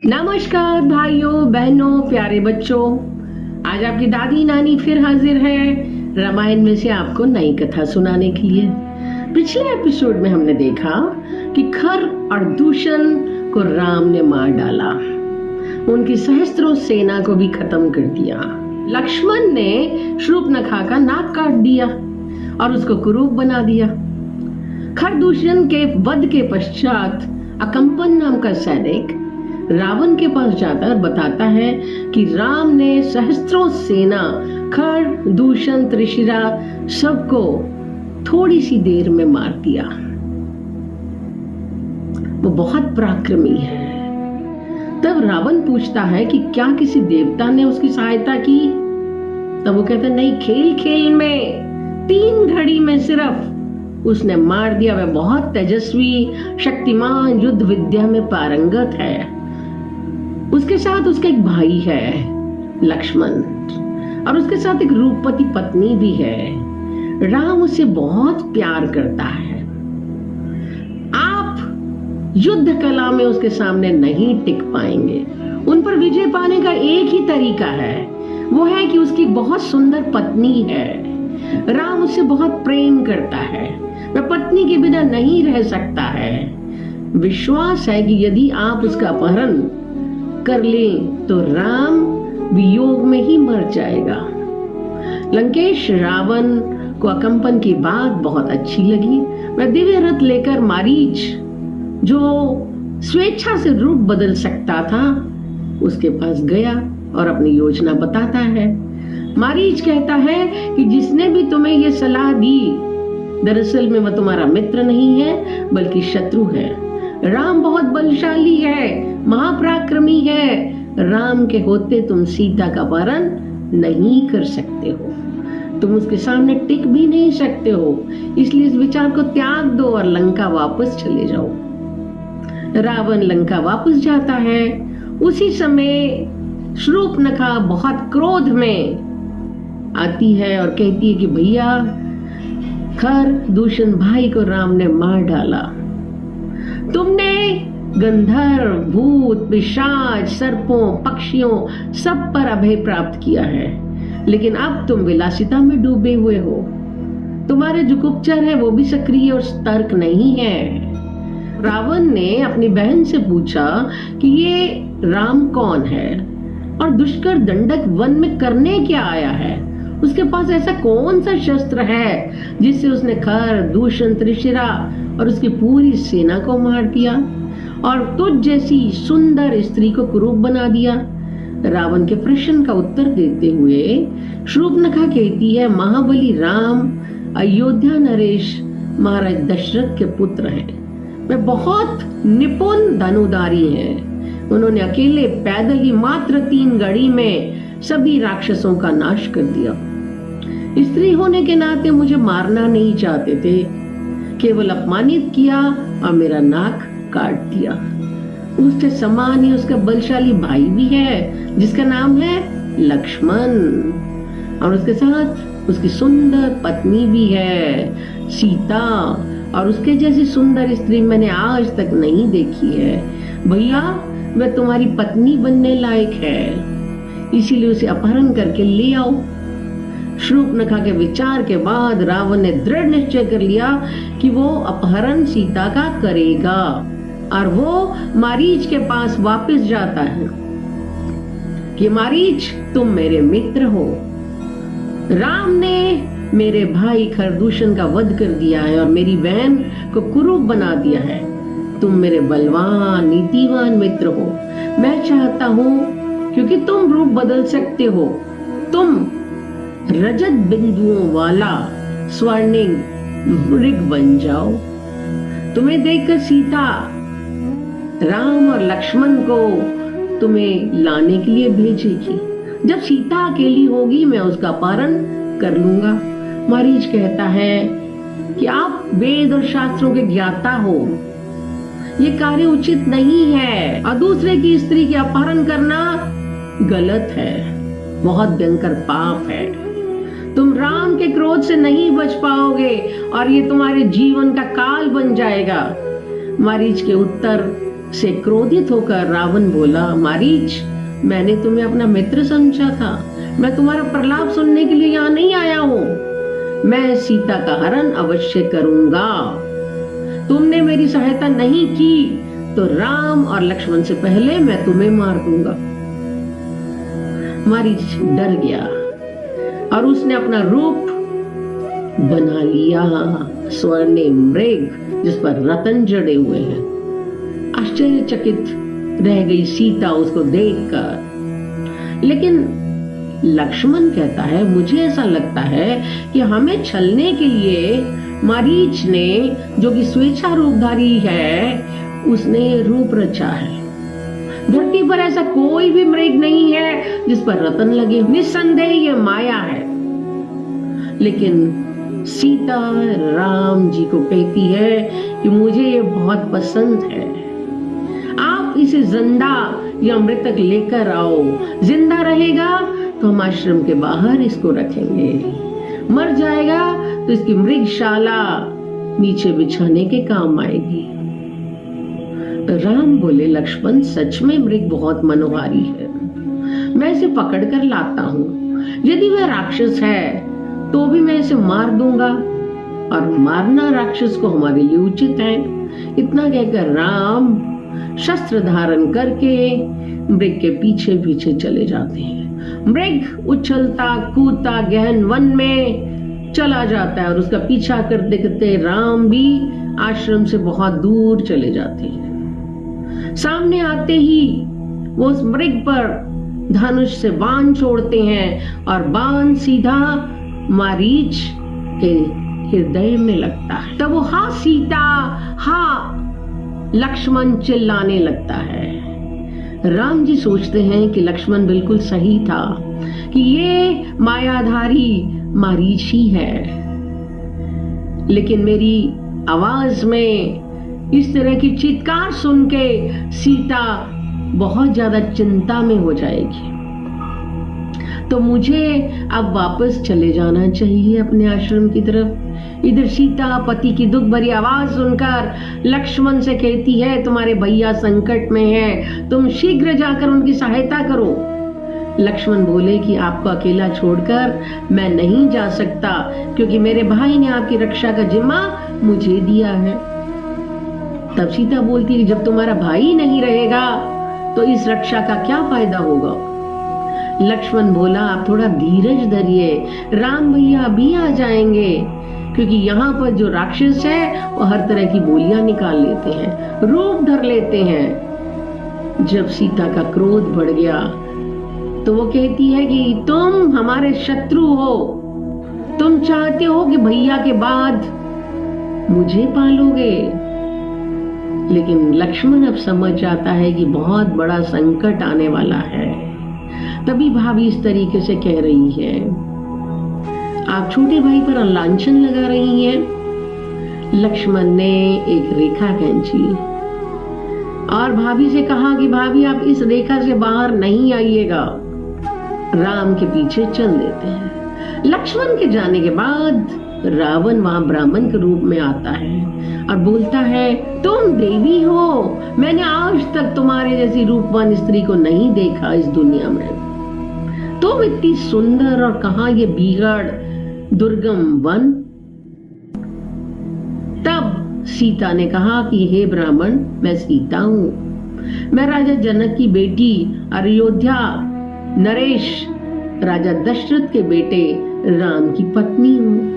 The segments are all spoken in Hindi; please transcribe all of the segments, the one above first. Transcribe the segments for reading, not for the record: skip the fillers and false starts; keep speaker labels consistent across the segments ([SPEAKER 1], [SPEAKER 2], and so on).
[SPEAKER 1] नमस्कार भाइयों बहनों प्यारे बच्चों। आज आपकी दादी नानी फिर हाजिर है रामायण में से आपको नई कथा सुनाने के लिए। पिछले एपिसोड में हमने देखा कि खर और दूषण को राम ने मार डाला, उनकी सहस्त्रों सेना को भी खत्म कर दिया। लक्ष्मण ने शूर्पणखा का नाक काट दिया और उसको कुरूप बना दिया। खर दूषण के वध के पश्चात अकंपन नाम का सैनिक रावण के पास जाता और बताता है कि राम ने सहस्त्रों सेना खर दूषण त्रिशिरा सबको थोड़ी सी देर में मार दिया। वो बहुत पराक्रमी है। तब रावण पूछता है कि क्या किसी देवता ने उसकी सहायता की? तब वो कहता नहीं, खेल खेल में 3 घड़ी में सिर्फ उसने मार दिया। वह बहुत तेजस्वी शक्तिमान युद्ध विद्या में पारंगत है। उसके साथ उसका एक भाई है लक्ष्मण और उसके साथ एक रूपवती पत्नी भी है। राम उसे बहुत प्यार करता है। आप युद्ध कला में उसके सामने नहीं टिक पाएंगे। उन पर विजय पाने का एक ही तरीका है, वो है कि उसकी बहुत सुंदर पत्नी है। राम उससे बहुत प्रेम करता है, वह पत्नी के बिना नहीं रह सकता है। विश्वास है कि यदि आप उसका अपहरण कर ले तो राम वियोग में ही मर जाएगा। लंकेश रावण को अकंपन की बात बहुत अच्छी लगी। वह दिव्य रथ लेकर मारीच, जो स्वेच्छा से रूप बदल सकता था, उसके पास गया और अपनी योजना बताता है। मारीच कहता है कि जिसने भी तुम्हें ये सलाह दी, दरअसल में वह तुम्हारा मित्र नहीं है बल्कि शत्रु है। राम बहुत बलशाली है, महापराक्रमी है। राम के होते तुम सीता का अपहरण नहीं कर सकते हो, तुम उसके सामने टिक भी नहीं सकते हो। इसलिए इस विचार को त्याग दो और लंका वापस चले जाओ। रावण लंका वापस जाता है। उसी समय शूर्पणखा बहुत क्रोध में आती है और कहती है कि भैया, खर दूषण भाई को राम ने मार डाला। तुमने गंधर्व भूत पिशाच सर्पों पक्षियों सब पर अभय प्राप्त किया है, लेकिन अब तुम विलासिता में डूबे हुए हो। तुम्हारे जो गुप्तचर है वो भी सक्रिय और सतर्क नहीं है। रावण ने अपनी बहन से पूछा कि ये राम कौन है और दुष्कर दंडक वन में करने क्या आया है। उसके पास ऐसा कौन सा शस्त्र है जिससे उसने खर दूषण त्रिशिरा और उसकी पूरी सेना को मार दिया और तुझ जैसी सुंदर स्त्री को कुरूप बना दिया। रावण के प्रश्न का उत्तर देते हुए शूर्पणखा कहती है, महाबली राम अयोध्या नरेश महाराज दशरथ के पुत्र हैं। वे बहुत निपुण धनुधारी हैं। उन्होंने अकेले पैदल ही मात्र 3 घड़ी में सभी राक्षसों का नाश कर दिया। स्त्री होने के नाते मुझे मारना नहीं चाहते थे, केवल अपमानित किया और मेरा नाक काट दिया। उसके समान ही उसका बलशाली भाई भी है जिसका नाम है लक्ष्मण, और उसके साथ उसकी सुंदर पत्नी भी है सीता, और उसके जैसी सुंदर स्त्री मैंने आज तक नहीं देखी है। भैया, वह तुम्हारी पत्नी बनने लायक है, इसीलिए उसे अपहरण करके ले आओ। शूर्पणखा के विचार के बाद रावण ने दृढ़ निश्चय कर लिया कि वो अपहरण सीता का करेगा और वो मारीच के पास वापस जाता है कि मारीच, तुम मेरे मित्र हो। राम ने मेरे भाई खरदूषण का वध कर दिया है और मेरी बहन को कुरूप बना दिया है। तुम मेरे बलवान नीतिवान मित्र हो। मैं चाहता हूँ क्योंकि तुम रूप बदल सकते हो, तुम रजत बिंदुओं वाला स्वर्णिम मृग बन जाओ। तुम्हें देखकर सीता राम और लक्ष्मण को तुम्हें लाने के लिए भेजेगी। जब सीता अकेली होगी मैं उसका अपहरण कर लूंगा। मारीच कहता है कि आप वेद और शास्त्रों के ज्ञाता हो, ये कार्य उचित नहीं है और दूसरे की स्त्री के अपहरण करना गलत है, बहुत भयंकर पाप है। तुम राम के क्रोध से नहीं बच पाओगे और ये तुम्हारे जीवन का काल बन जाएगा। मारीच के उत्तर से क्रोधित होकर रावण बोला, मारीच, मैंने तुम्हें अपना मित्र समझा था। मैं तुम्हारा प्रलाप सुनने के लिए यहाँ नहीं आया हूँ। मैं सीता का हरण अवश्य करूंगा। तुमने मेरी सहायता नहीं की तो राम और लक्ष्मण से पहले मैं तुम्हें मार दूंगा। मारीच डर गया और उसने अपना रूप बना लिया, स्वर्णिम मृग जिस पर रतन जड़े हुए हैं। आश्चर्यचकित रह गई सीता उसको देखकर। लेकिन लक्ष्मण कहता है, मुझे ऐसा लगता है कि हमें छलने के लिए मारीच ने, जो कि स्वेच्छा रूपधारी है, उसने ये रूप रचा है। धरती पर ऐसा कोई भी मृग नहीं है जिस पर रतन लगे। निस्संदेह ये माया है। लेकिन सीता राम जी को कहती है कि मुझे ये बहुत पसंद है, आप इसे जिंदा या मृतक लेकर आओ। जिंदा रहेगा तो हम आश्रम के बाहर इसको रखेंगे, मर जाएगा तो इसकी मृगशाला नीचे बिछाने के काम आएगी। राम बोले, लक्ष्मण, सच में मृग बहुत मनोहारी है, मैं इसे पकड़ कर लाता हूँ। यदि वह राक्षस है तो भी मैं इसे मार दूंगा, और मारना राक्षस को हमारे लिए उचित है। इतना कहकर राम शस्त्र धारण करके मृग के पीछे पीछे चले जाते हैं। मृग उछलता कूदता गहन वन में चला जाता है और उसका पीछा करते करते राम भी आश्रम से बहुत दूर चले जाते हैं। सामने आते ही वो उस मृग पर धनुष से बाण छोड़ते हैं और बाण सीधा मारीच के हृदय में लगता है। तब वो हा सीता, हा लक्ष्मण चिल्लाने लगता है। राम जी सोचते हैं कि लक्ष्मण बिल्कुल सही था कि ये मायाधारी मारीच ही है। लेकिन मेरी आवाज में इस तरह की चित्कार सुन के सीता बहुत ज्यादा चिंता में हो जाएगी। तो मुझे अब वापस चले जाना चाहिए अपने आश्रम की तरफ। इधर सीता पति की दुख भरी आवाज सुनकर लक्ष्मण से कहती है, तुम्हारे भैया संकट में हैं, तुम शीघ्र जाकर उनकी सहायता करो। लक्ष्मण बोले कि आपको अकेला छोड़कर मैं नहीं जा सकता, क्योंकि मेरे भाई ने आपकी रक्षा का जिम्मा मुझे दिया है। तब सीता बोलती है, जब तुम्हारा भाई नहीं रहेगा तो इस रक्षा का क्या फायदा होगा। लक्ष्मण बोला, आप थोड़ा धीरज धरिए, राम भैया अभी आ जाएंगे, क्योंकि यहाँ पर जो राक्षस है वो हर तरह की बोलियां निकाल लेते हैं, रूप धर लेते हैं। जब सीता का क्रोध बढ़ गया तो वो कहती है कि तुम हमारे शत्रु हो, तुम चाहते हो कि भैया के बाद मुझे पालोगे। लेकिन लक्ष्मण अब समझ जाता है कि बहुत बड़ा संकट आने वाला है। तभी भाभी इस तरीके से कह रही है, आप छोटे भाई पर लांछन लगा रही हैं। लक्ष्मण ने एक रेखा खींची और भाभी से कहा कि भाभी आप इस रेखा से बाहर नहीं आइएगा। राम के पीछे चल देते हैं। लक्ष्मण के जाने के बाद रावण वहां ब्राह्मण के रूप में आता है और बोलता है, तुम देवी हो, मैंने आज तक तुम्हारे जैसी रूपवान स्त्री को नहीं देखा इस दुनिया में। तुम इतनी सुंदर और कहां ये बिगड़ दुर्गम वन। तब सीता ने कहा कि हे ब्राह्मण, मैं सीता हूं, मैं राजा जनक की बेटी अयोध्या नरेश राजा दशरथ के बेटे राम की पत्नी हूं।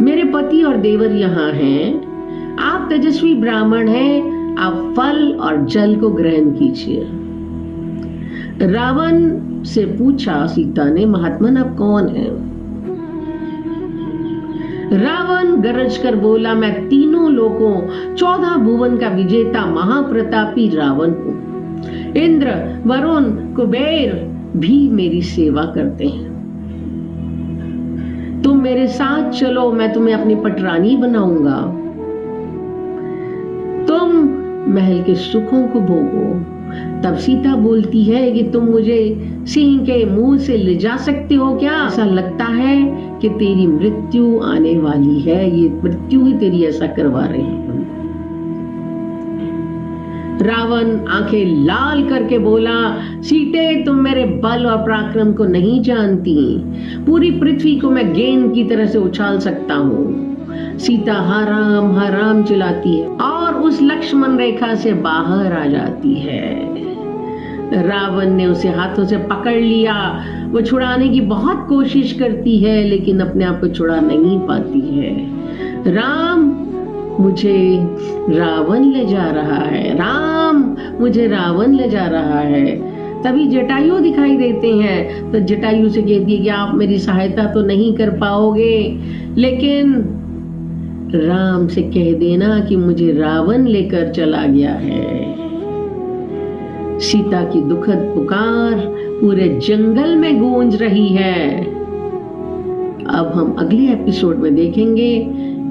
[SPEAKER 1] मेरे पति और देवर यहाँ हैं। आप तेजस्वी ब्राह्मण हैं, आप फल और जल को ग्रहण कीजिए। रावण से पूछा सीता ने, महात्मन आप कौन हैं? रावण गरज कर बोला, मैं तीनों लोकों 14 भुवन का विजेता महाप्रतापी रावण हूं। इंद्र, वरुण, कुबेर भी मेरी सेवा करते हैं। तुम मेरे साथ चलो, मैं तुम्हें अपनी पटरानी बनाऊंगा। तुम महल के सुखों को भोगो। तब सीता बोलती है कि तुम मुझे सिंह के मुंह से ले जा सकते हो क्या? ऐसा लगता है कि तेरी मृत्यु आने वाली है, ये मृत्यु ही तेरी ऐसा करवा रही है। रावण आंखें लाल करके बोला, सीते तुम मेरे बल और पराक्रम को नहीं जानती, पूरी पृथ्वी को मैं गेंद की तरह से उछाल सकता हूँ। सीता हाँ राम चिल्लाती है और उस लक्ष्मण रेखा से बाहर आ जाती है। रावण ने उसे हाथों से पकड़ लिया। वो छुड़ाने की बहुत कोशिश करती है लेकिन अपने आप को छुड़ा नहीं पाती है। राम मुझे रावण ले जा रहा है, राम मुझे रावण ले जा रहा है। तभी जटायु दिखाई देते हैं तो जटायु से कहती है कि आप मेरी सहायता तो नहीं कर पाओगे, लेकिन राम से कह देना कि मुझे रावण लेकर चला गया है। सीता की दुखद पुकार पूरे जंगल में गूंज रही है। अब हम अगले एपिसोड में देखेंगे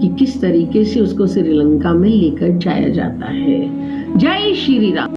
[SPEAKER 1] कि किस तरीके से उसको श्रीलंका में लेकर जाया जाता है। जय श्री राम।